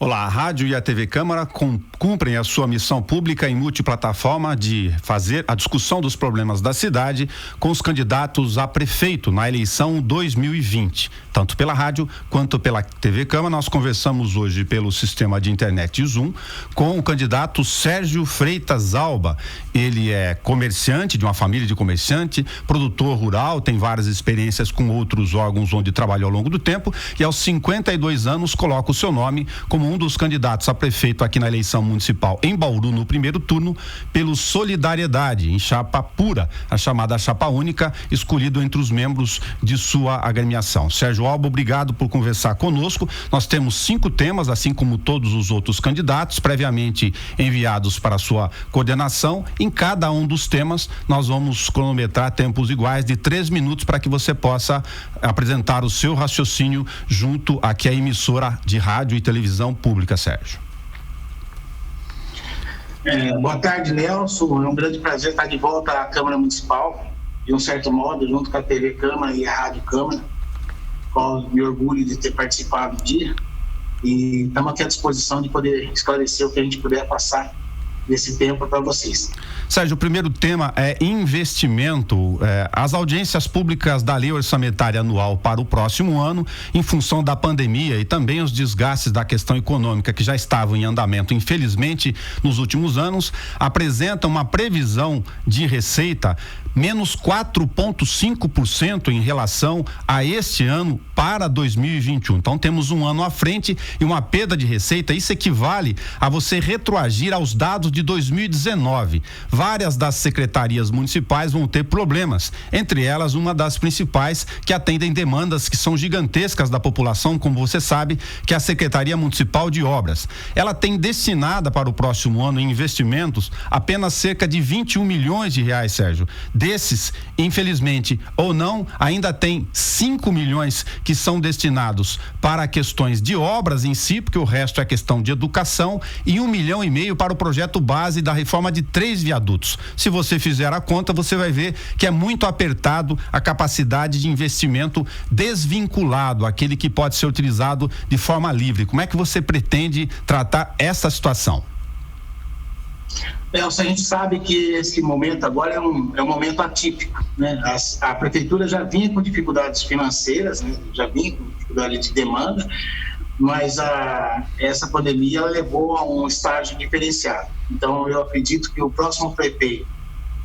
Olá, a rádio e a TV Câmara cumprem a sua missão pública em multiplataforma de fazer a discussão dos problemas da cidade com os candidatos a prefeito na eleição 2020. Tanto pela rádio quanto pela TV Câmara, nós conversamos hoje pelo sistema de internet Zoom com o candidato Sérgio Freitas Alba. Ele é comerciante, de uma família de comerciante, produtor rural, tem várias experiências com outros órgãos onde trabalhou ao longo do tempo e aos 52 anos coloca o seu nome como um dos candidatos a prefeito aqui na eleição municipal em Bauru no primeiro turno pelo Solidariedade, em chapa pura, a chamada chapa única, escolhido entre os membros de sua agremiação. Sérgio Alba, obrigado por conversar conosco. Nós temos 5 temas, assim como todos os outros candidatos, previamente enviados para a sua coordenação. Em cada um dos temas, nós vamos cronometrar tempos iguais de 3 minutos para que você possa apresentar o seu raciocínio junto aqui à emissora de rádio e televisão pública, Sérgio. Boa tarde, Nelson. É um grande prazer estar de volta à Câmara Municipal, de um certo modo, junto com a TV Câmara e a Rádio Câmara, qual me orgulho de ter participado do dia. E estamos aqui à disposição de poder esclarecer o que a gente puder passar nesse tempo para vocês. Sérgio, o primeiro tema é investimento. As audiências públicas da Lei Orçamentária Anual para o próximo ano, em função da pandemia e também os desgastes da questão econômica que já estavam em andamento, infelizmente, nos últimos anos, apresentam uma previsão de receita menos 4,5% em relação a este ano para 2021. Então temos um ano à frente e uma perda de receita. Isso equivale a você retroagir aos dados de 2019. Várias das secretarias municipais vão ter problemas, entre elas uma das principais que atendem demandas que são gigantescas da população, como você sabe, que é a Secretaria Municipal de Obras. Ela tem destinada para o próximo ano em investimentos apenas cerca de 21 milhões de reais, Sérgio. Desses, infelizmente ou não, ainda tem 5 milhões que são destinados para questões de obras em si, porque o resto é questão de educação, e 1,5 milhão para o projeto base da reforma de 3 viadutos. Se você fizer a conta, você vai ver que é muito apertado a capacidade de investimento desvinculado, aquele que pode ser utilizado de forma livre. Como é que você pretende tratar essa situação? A gente sabe que esse momento agora é um momento atípico, né? A prefeitura já vinha com dificuldades financeiras, né? Já vinha com dificuldade de demanda, mas essa pandemia ela levou a um estágio diferenciado. Então, eu acredito que o próximo prefeito,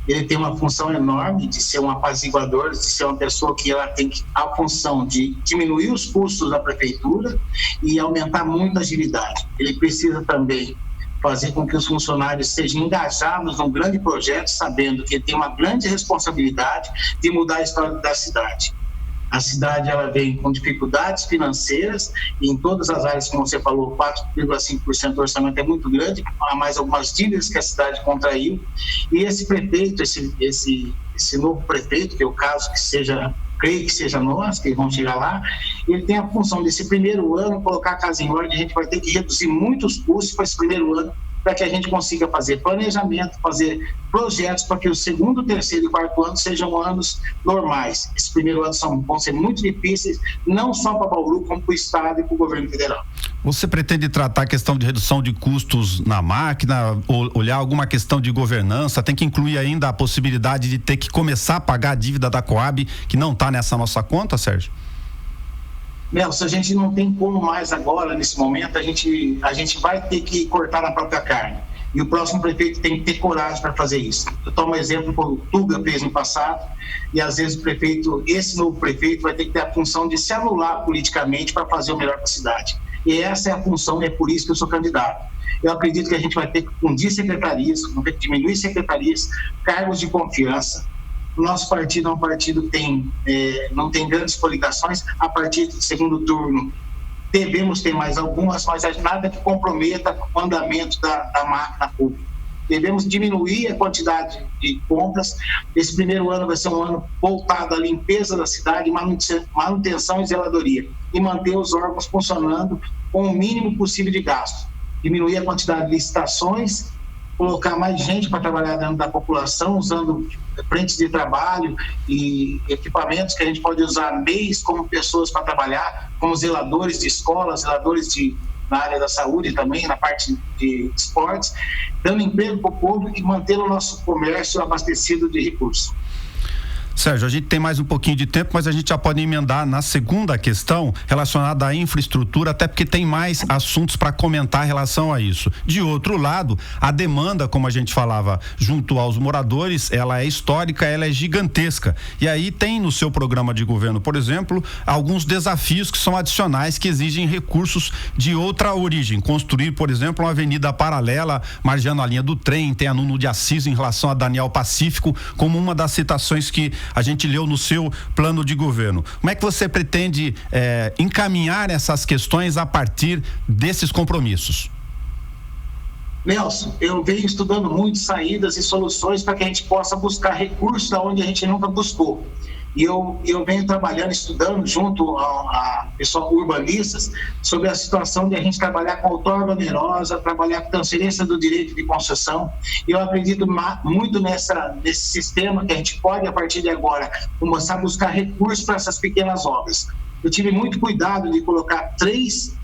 ele tem uma função enorme de ser um apaziguador, de ser uma pessoa que ela tem a função de diminuir os custos da prefeitura e aumentar muito a agilidade. Ele precisa também fazer com que os funcionários sejam engajados num grande projeto, sabendo que ele tem uma grande responsabilidade de mudar a história da cidade. A cidade ela vem com dificuldades financeiras e em todas as áreas, como você falou, 4,5% do orçamento é muito grande, há mais algumas dívidas que a cidade contraiu. E esse prefeito, esse novo prefeito, que é o caso que seja, creio que seja nós, que vão chegar lá, ele tem a função desse primeiro ano colocar a casa em ordem. A gente vai ter que reduzir muitos custos para esse primeiro ano, para que a gente consiga fazer planejamento, fazer projetos para que o segundo, terceiro e quarto ano sejam anos normais. Esse primeiro ano vão ser muito difíceis, não só para Bauru, como para o Estado e para o governo federal. Você pretende tratar a questão de redução de custos na máquina, olhar alguma questão de governança? Tem que incluir ainda a possibilidade de ter que começar a pagar a dívida da Coab, que não está nessa nossa conta, Sérgio? Nelson, a gente não tem como mais agora, nesse momento, a gente vai ter que cortar na própria carne. E o próximo prefeito tem que ter coragem para fazer isso. Eu tomo um exemplo que o Tuga fez no passado, e às vezes esse novo prefeito vai ter que ter a função de se anular politicamente para fazer o melhor para a cidade. E essa é a função, e é por isso que eu sou candidato. Eu acredito que a gente vai ter que fundir secretarias, vai ter que diminuir secretarias, cargos de confiança. O nosso partido é um partido que não tem grandes coligações. A partir do segundo turno, devemos ter mais algumas, mas nada que comprometa o andamento da máquina pública. Devemos diminuir a quantidade de compras. Esse primeiro ano vai ser um ano voltado à limpeza da cidade, manutenção e zeladoria, e manter os órgãos funcionando com o mínimo possível de gasto. Diminuir a quantidade de licitações, colocar mais gente para trabalhar dentro da população, usando frentes de trabalho e equipamentos que a gente pode usar MEIs como pessoas para trabalhar, como zeladores de escolas, zeladores na área da saúde também, na parte de esportes, dando emprego para o povo e mantendo o nosso comércio abastecido de recursos. Sérgio, a gente tem mais um pouquinho de tempo, mas a gente já pode emendar na segunda questão relacionada à infraestrutura, até porque tem mais assuntos para comentar em relação a isso. De outro lado, a demanda, como a gente falava, junto aos moradores, ela é histórica, ela é gigantesca. E aí tem no seu programa de governo, por exemplo, alguns desafios que são adicionais, que exigem recursos de outra origem. Construir, por exemplo, uma avenida paralela, margeando a linha do trem, tem a Nuno de Assis em relação a Daniel Pacífico, como uma das citações que a gente leu no seu plano de governo. Como é que você pretende encaminhar essas questões a partir desses compromissos? Nelson, eu venho estudando muito saídas e soluções para que a gente possa buscar recursos da onde a gente nunca buscou. E eu venho trabalhando, estudando junto a pessoal urbanistas sobre a situação de a gente trabalhar com outorga onerosa, trabalhar com transferência do direito de concessão. E eu acredito muito nesse sistema que a gente pode, a partir de agora, começar a buscar recursos para essas pequenas obras. Eu tive muito cuidado de colocar 3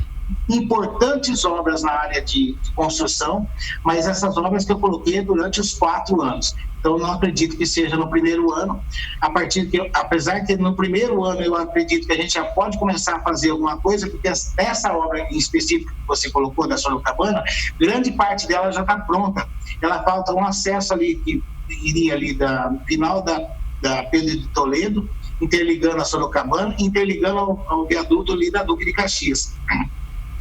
importantes obras na área de construção, mas essas obras que eu coloquei durante os 4 anos. Então, não acredito que seja no primeiro ano, apesar que no primeiro ano eu acredito que a gente já pode começar a fazer alguma coisa, porque essa obra em específico que você colocou da Sorocabana, grande parte dela já está pronta. Ela falta um acesso ali que iria ali da final da Pedro de Toledo, interligando a Sorocabana, interligando ao viaduto ali da Duque de Caxias.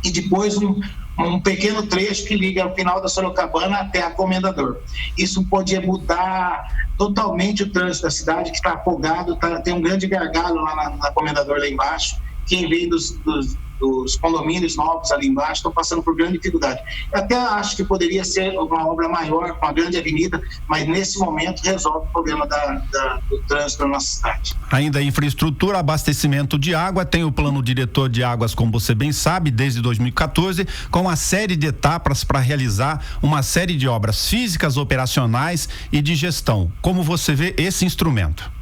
E depois um pequeno trecho que liga ao final da Sorocabana até a Comendador. Isso podia mudar totalmente o trânsito da cidade, que está afogado, tem um grande gargalo lá na Comendador, lá embaixo. Quem vem dos condomínios novos ali embaixo estão passando por grande dificuldade. Eu até acho que poderia ser uma obra maior, com uma grande avenida, mas nesse momento resolve o problema do trânsito na nossa cidade. Ainda infraestrutura, abastecimento de água, tem o plano diretor de águas, como você bem sabe, desde 2014, com uma série de etapas para realizar uma série de obras físicas, operacionais e de gestão. Como você vê esse instrumento?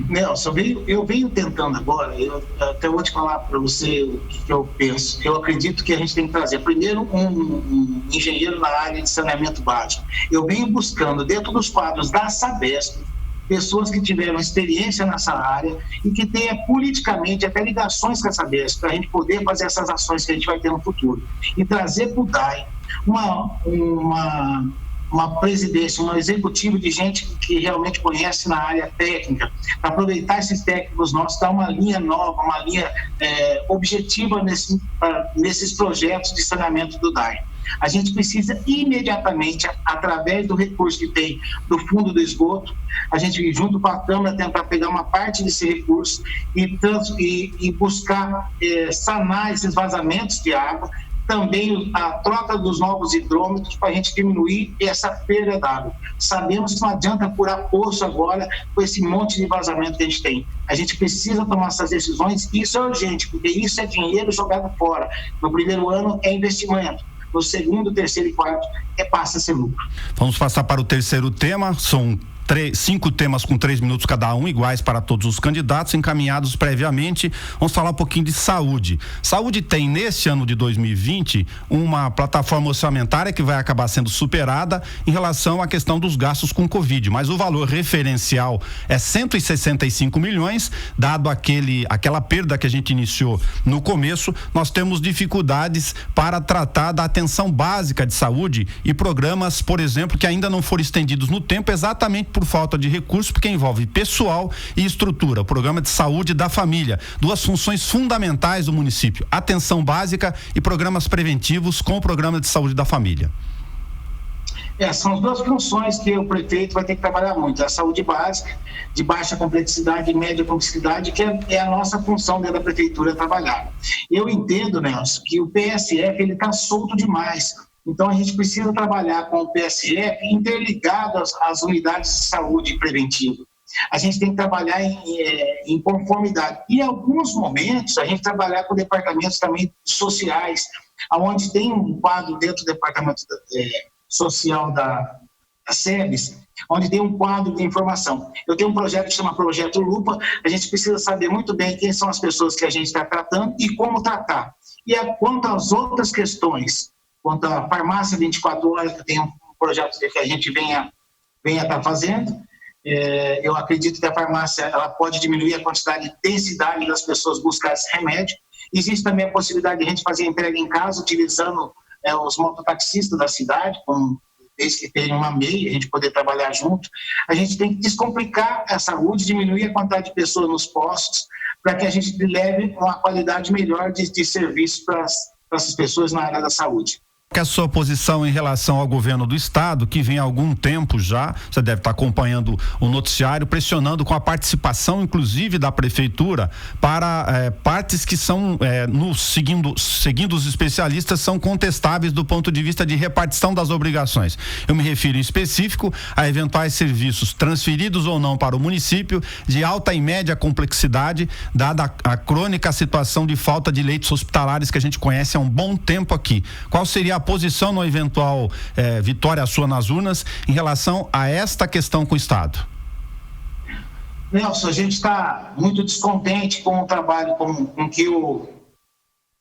Nelson, eu venho tentando agora, eu até vou te falar para você o que eu penso. Eu acredito que a gente tem que trazer primeiro um engenheiro na área de saneamento básico. Eu venho buscando dentro dos quadros da Sabesp pessoas que tiveram experiência nessa área e que tenha politicamente até ligações com a Sabesp, para a gente poder fazer essas ações que a gente vai ter no futuro. E trazer para o DAI uma presidência, um executivo de gente que realmente conhece na área técnica, para aproveitar esses técnicos nossos, dar uma linha nova, uma linha objetiva nesses projetos de saneamento do DAI. A gente precisa imediatamente, através do recurso que tem do fundo do esgoto, a gente, junto com a Câmara, tentar pegar uma parte desse recurso e buscar sanar esses vazamentos de água, também a troca dos novos hidrômetros para a gente diminuir essa perda d'água. Sabemos que não adianta furar poço agora com esse monte de vazamento que a gente tem. A gente precisa tomar essas decisões e isso é urgente, porque isso é dinheiro jogado fora. No primeiro ano é investimento. No segundo, terceiro e quarto passa a ser lucro. Vamos passar para o terceiro tema. São 5 temas com 3 minutos cada um, iguais para todos os candidatos, encaminhados previamente. Vamos falar um pouquinho de saúde. Saúde tem, neste ano de 2020, uma plataforma orçamentária que vai acabar sendo superada em relação à questão dos gastos com Covid, mas o valor referencial é 165 milhões, dado aquela perda que a gente iniciou no começo. Nós temos dificuldades para tratar da atenção básica de saúde e programas, por exemplo, que ainda não foram estendidos no tempo, exatamente por falta de recursos, porque envolve pessoal e estrutura. O programa de saúde da família, 2 funções fundamentais do município: atenção básica e programas preventivos com o programa de saúde da família. São as 2 funções que o prefeito vai ter que trabalhar muito: a saúde básica, de baixa complexidade e média complexidade, que é a nossa função dentro da prefeitura trabalhar. Eu entendo, Nelson, que o PSF ele está solto demais. Então, a gente precisa trabalhar com o PSF interligado às unidades de saúde preventiva. A gente tem que trabalhar em conformidade. E, em alguns momentos, a gente trabalhar com departamentos também sociais, onde tem um quadro dentro do departamento social da SEBS, onde tem um quadro de informação. Eu tenho um projeto que chama Projeto Lupa, a gente precisa saber muito bem quem são as pessoas que a gente está tratando e como tratar. E quanto às outras questões, quanto à farmácia 24 horas, que tem um projeto que a gente venha estar fazendo, eu acredito que a farmácia ela pode diminuir a quantidade de intensidade das pessoas buscar esse remédio. Existe também a possibilidade de a gente fazer entrega em casa, utilizando os mototaxistas da cidade, desde que tenha uma MEI, a gente poder trabalhar junto. A gente tem que descomplicar a saúde, diminuir a quantidade de pessoas nos postos, para que a gente leve uma qualidade melhor de serviço para essas pessoas na área da saúde. Que é a sua posição em relação ao governo do estado, que vem há algum tempo já, você deve estar acompanhando o noticiário, pressionando com a participação, inclusive, da prefeitura para partes que são, seguindo os especialistas, são contestáveis do ponto de vista de repartição das obrigações. Eu me refiro em específico a eventuais serviços transferidos ou não para o município de alta e média complexidade, dada a crônica situação de falta de leitos hospitalares que a gente conhece há um bom tempo aqui. Qual seria a posição no eventual vitória sua nas urnas em relação a esta questão com o estado? Nelson, a gente está muito descontente com o trabalho com que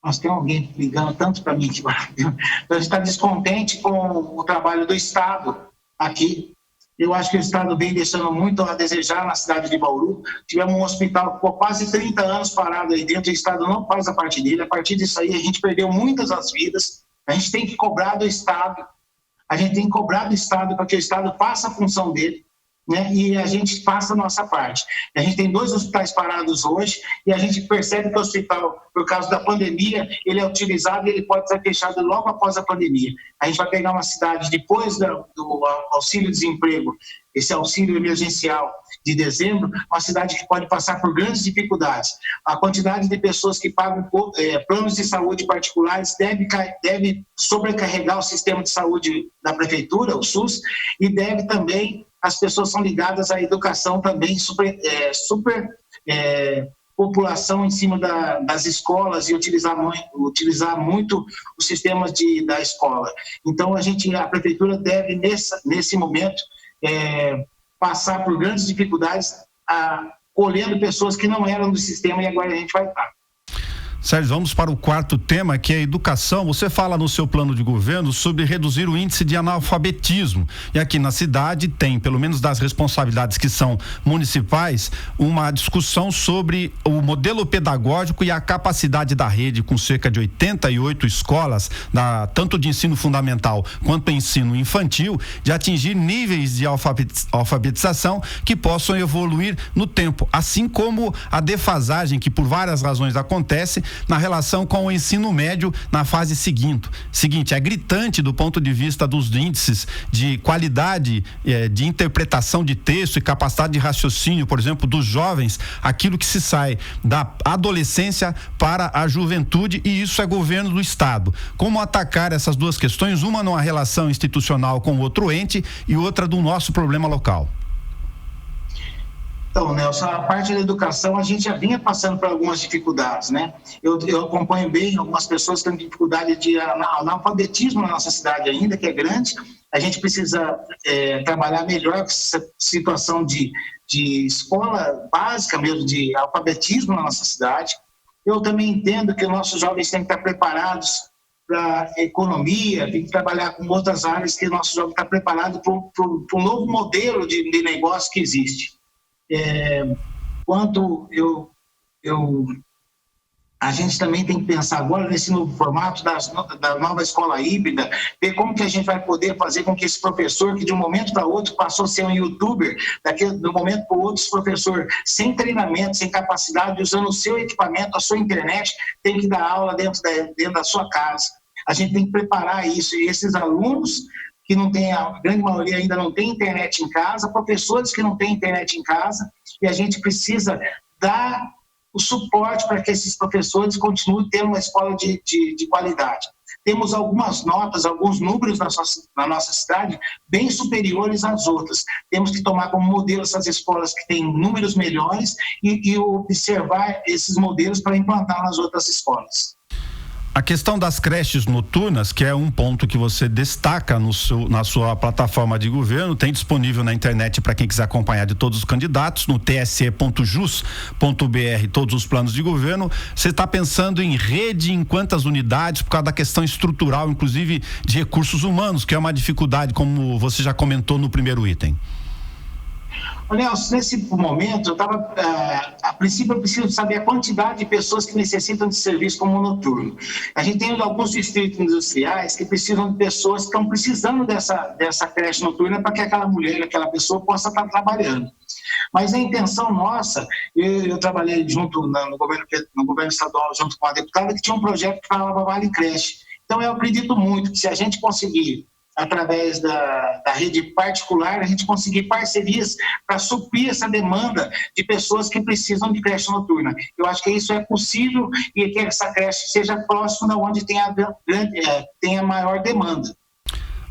nós tem alguém ligando tanto para mim aqui. A gente está descontente com o trabalho do estado aqui. Eu acho que o estado vem deixando muito a desejar na cidade de Bauru. Tivemos um hospital que ficou quase 30 anos parado aí dentro, o estado não faz a parte dele. A partir disso aí a gente perdeu muitas das vidas. A gente tem que cobrar do estado, para que o estado faça a função dele, né? E a gente faça a nossa parte. A gente tem 2 hospitais parados hoje e a gente percebe que o hospital, por causa da pandemia, ele é utilizado e ele pode ser fechado logo após a pandemia. A gente vai pegar uma cidade, depois do auxílio-desemprego, esse auxílio emergencial de dezembro, uma cidade que pode passar por grandes dificuldades. A quantidade de pessoas que pagam planos de saúde particulares deve sobrecarregar o sistema de saúde da prefeitura, o SUS, e deve também, as pessoas são ligadas à educação também, população em cima das escolas e utilizar muito os sistemas da escola. Então, a prefeitura deve, nesse momento, passar por grandes dificuldades, colhendo pessoas que não eram do sistema, e agora a gente vai estar. Sérgio, vamos para o 4º tema, que é a educação. Você fala no seu plano de governo sobre reduzir o índice de analfabetismo. E aqui na cidade tem, pelo menos das responsabilidades que são municipais, uma discussão sobre o modelo pedagógico e a capacidade da rede, com cerca de 88 escolas, tanto de ensino fundamental quanto ensino infantil, de atingir níveis de alfabetização que possam evoluir no tempo, assim como a defasagem que por várias razões acontece na relação com o ensino médio na fase seguinte. É gritante do ponto de vista dos índices de qualidade de interpretação de texto e capacidade de raciocínio, por exemplo, dos jovens, aquilo que se sai da adolescência para a juventude, e isso é governo do estado. Como atacar essas duas questões, uma numa relação institucional com outro ente e outra do nosso problema local? Então, Nelson, a parte da educação, a gente já vinha passando por algumas dificuldades, né? Eu acompanho bem algumas pessoas que têm dificuldade de analfabetismo na nossa cidade ainda, que é grande. A gente precisa trabalhar melhor com essa situação de escola básica mesmo, de alfabetismo na nossa cidade. Eu também entendo que os nossos jovens têm que estar preparados para economia, tem que trabalhar com outras áreas que o nosso jovem está preparado para um novo modelo de negócio que existe. A gente também tem que pensar agora nesse novo formato da nova escola híbrida, ver como que a gente vai poder fazer com que esse professor, que de um momento para outro passou a ser um youtuber, de um momento para o outro, esse professor sem treinamento, sem capacidade, usando o seu equipamento, a sua internet, tem que dar aula dentro da sua casa. A gente tem que preparar isso, e esses alunos que não tem, a grande maioria ainda não tem internet em casa, professores que não têm internet em casa, e a gente precisa dar o suporte para que esses professores continuem tendo uma escola de qualidade. Temos algumas notas, alguns números na nossa cidade bem superiores às outras. Temos que tomar como modelo essas escolas que têm números melhores e observar esses modelos para implantar nas outras escolas. A questão das creches noturnas, que é um ponto que você destaca na sua plataforma de governo, tem disponível na internet para quem quiser acompanhar de todos os candidatos, no tse.jus.br, todos os planos de governo. Você está pensando em rede, em quantas unidades, por causa da questão estrutural, inclusive de recursos humanos, que é uma dificuldade, como você já comentou no primeiro item? Nelson, nesse momento, a princípio eu preciso saber a quantidade de pessoas que necessitam de serviço como noturno. A gente tem alguns distritos industriais que precisam de pessoas que estão precisando dessa creche noturna para que aquela mulher, aquela pessoa possa estar trabalhando. Mas a intenção nossa, eu trabalhei junto no governo estadual, junto com a deputada, que tinha um projeto que falava Vale Creche. Então eu acredito muito que se a gente conseguir, através da rede particular, a gente conseguir parcerias para suprir essa demanda de pessoas que precisam de creche noturna. Eu acho que isso é possível e que essa creche seja próxima de onde tem a maior demanda.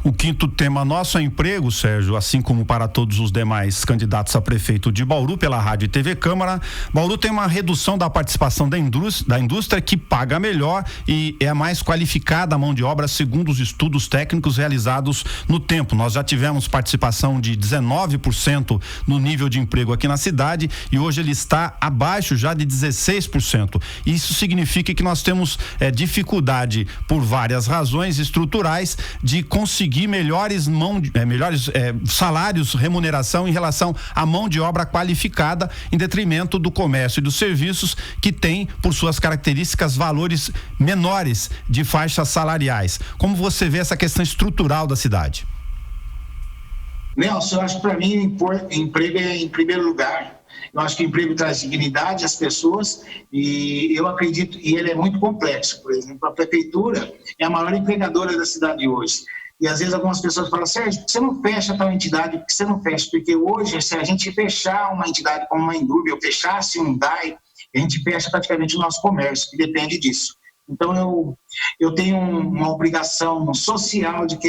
O quinto tema nosso é emprego, Sérgio, assim como para todos os demais candidatos a prefeito de Bauru pela Rádio e TV Câmara. Bauru tem uma redução da participação da indústria que paga melhor e é a mais qualificada a mão de obra segundo os estudos técnicos realizados no tempo. Nós já tivemos participação de 19% no nível de emprego aqui na cidade e hoje ele está abaixo já de 16%. Isso significa que nós temos dificuldade por várias razões estruturais de conseguir melhores salários, remuneração em relação à mão de obra qualificada, em detrimento do comércio e dos serviços, que tem, por suas características, valores menores de faixas salariais. Como você vê essa questão estrutural da cidade? Nelson, eu acho que para mim emprego é em primeiro lugar. Eu acho que o emprego traz dignidade às pessoas e eu acredito, e ele é muito complexo. Por exemplo, a prefeitura é a maior empregadora da cidade hoje. E às vezes algumas pessoas falam, Sérgio, por que você não fecha tal entidade? Por que você não fecha? Porque hoje, se a gente fechar uma entidade como uma Endurbe, ou fechasse um DAI, a gente fecha praticamente o nosso comércio, que depende disso. Então eu tenho uma obrigação social de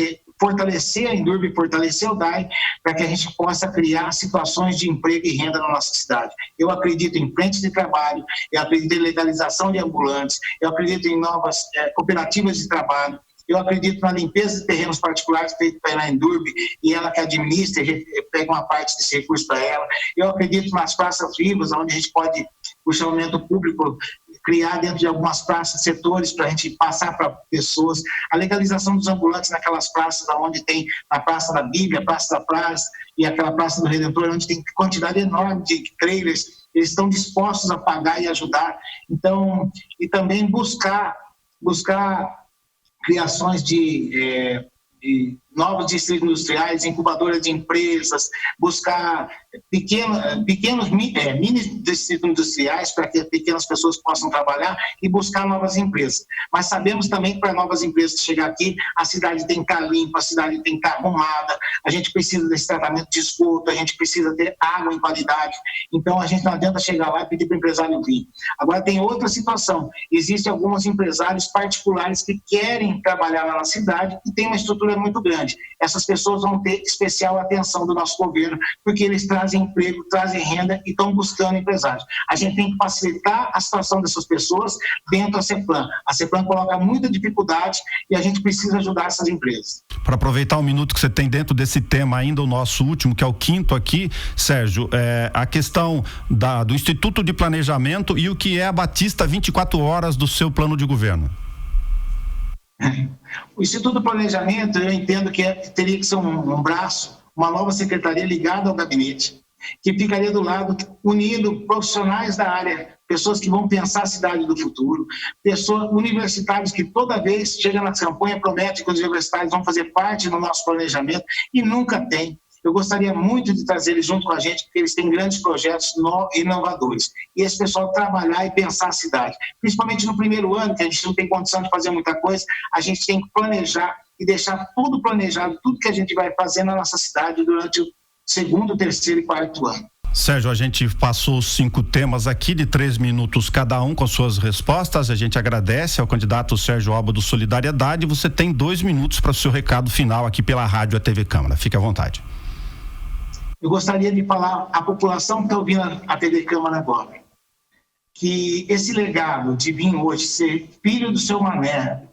fortalecer a Endurbe, fortalecer o DAI, para que a gente possa criar situações de emprego e renda na nossa cidade. Eu acredito em frentes de trabalho, eu acredito em legalização de ambulantes, eu acredito em novas cooperativas de trabalho, eu acredito na limpeza de terrenos particulares feita pela Endurbe e ela que administra, pega uma parte desse recurso para ela. Eu acredito nas praças vivas, onde a gente pode, o chamamento público, criar dentro de algumas praças, setores para a gente passar para pessoas. A legalização dos ambulantes naquelas praças, onde tem a Praça da Bíblia, a Praça da Praça e aquela Praça do Redentor, onde tem quantidade enorme de trailers, eles estão dispostos a pagar e ajudar. Então, e também buscar criações de novos distritos industriais, incubadoras de empresas, buscar mini distritos industriais para que pequenas pessoas possam trabalhar e buscar novas empresas. Mas sabemos também que para novas empresas chegar aqui, a cidade tem que estar limpa, a cidade tem que estar arrumada, a gente precisa desse tratamento de esgoto, a gente precisa ter água em qualidade. Então a gente não adianta chegar lá e pedir para o empresário vir. Agora tem outra situação, existem alguns empresários particulares que querem trabalhar na nossa cidade e tem uma estrutura muito grande. Essas pessoas vão ter especial atenção do nosso governo, porque eles trazem emprego, trazem renda e estão buscando empresários. A gente tem que facilitar a situação dessas pessoas dentro da CEPLAN. A CEPLAN coloca muita dificuldade e a gente precisa ajudar essas empresas. Para aproveitar o minuto que você tem dentro desse tema ainda, o nosso último, que é o quinto aqui, Sérgio, a questão do Instituto de Planejamento e o que é a Batista 24 horas do seu plano de governo. O Instituto do Planejamento, eu entendo que teria que ser um braço, uma nova secretaria ligada ao gabinete, que ficaria do lado, unindo profissionais da área, pessoas que vão pensar a cidade do futuro, universitários que toda vez chegam na campanha prometem que os universitários vão fazer parte do nosso planejamento e nunca tem. Eu gostaria muito de trazer eles junto com a gente, porque eles têm grandes projetos inovadores. E esse pessoal trabalhar e pensar a cidade. Principalmente no primeiro ano, que a gente não tem condição de fazer muita coisa, a gente tem que planejar e deixar tudo planejado, tudo que a gente vai fazer na nossa cidade durante o segundo, terceiro e quarto ano. Sérgio, a gente passou 5 temas aqui de 3 minutos cada um com suas respostas. A gente agradece ao candidato Sérgio Alba do Solidariedade. Você tem 2 minutos para o seu recado final aqui pela Rádio e TV Câmara. Fique à vontade. Eu gostaria de falar à população que está ouvindo a TV Câmara agora, que esse legado de vir hoje ser filho do seu Mané,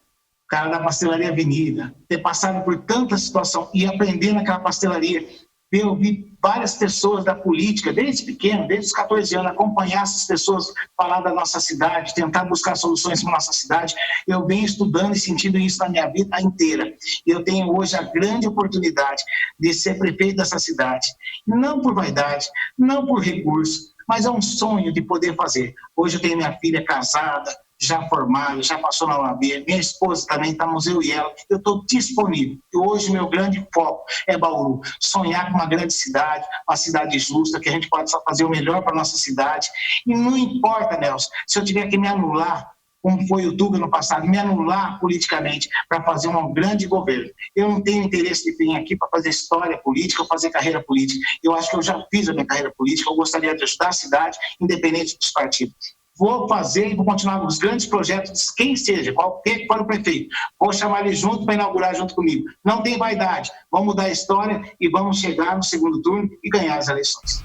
cara da pastelaria Avenida, ter passado por tanta situação e aprender naquela pastelaria, eu vi várias pessoas da política, desde pequeno, desde os 14 anos, acompanhar essas pessoas falar da nossa cidade, tentar buscar soluções para a nossa cidade. Eu venho estudando e sentindo isso na minha vida inteira. Eu tenho hoje a grande oportunidade de ser prefeito dessa cidade, não por vaidade, não por recurso, mas é um sonho de poder fazer. Hoje eu tenho minha filha casada, já formada, já passou na OAB, minha esposa também, estamos eu e ela, eu estou disponível. E hoje meu grande foco é Bauru, sonhar com uma grande cidade, uma cidade justa, que a gente possa fazer o melhor para a nossa cidade. E não importa, Nelson, se eu tiver que me anular, como foi o Tuga no passado, me anular politicamente para fazer um grande governo. Eu não tenho interesse de vir aqui para fazer história política ou fazer carreira política. Eu acho que eu já fiz a minha carreira política, eu gostaria de ajudar a cidade, independente dos partidos. Vou fazer e vou continuar com os grandes projetos, quem seja, qualquer que for o prefeito. Vou chamar ele junto para inaugurar junto comigo. Não tem vaidade. Vamos mudar a história e vamos chegar no segundo turno e ganhar as eleições.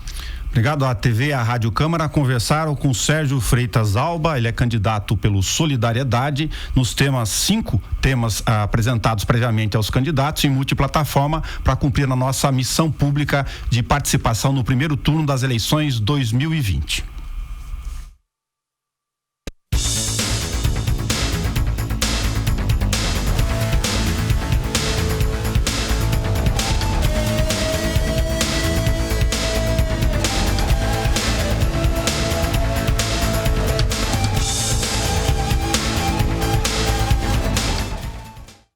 Obrigado. A TV e a Rádio Câmara conversaram com Sérgio Freitas Alba, ele é candidato pelo Solidariedade, nos temas 5 temas apresentados previamente aos candidatos em multiplataforma para cumprir a nossa missão pública de participação no primeiro turno das eleições 2020.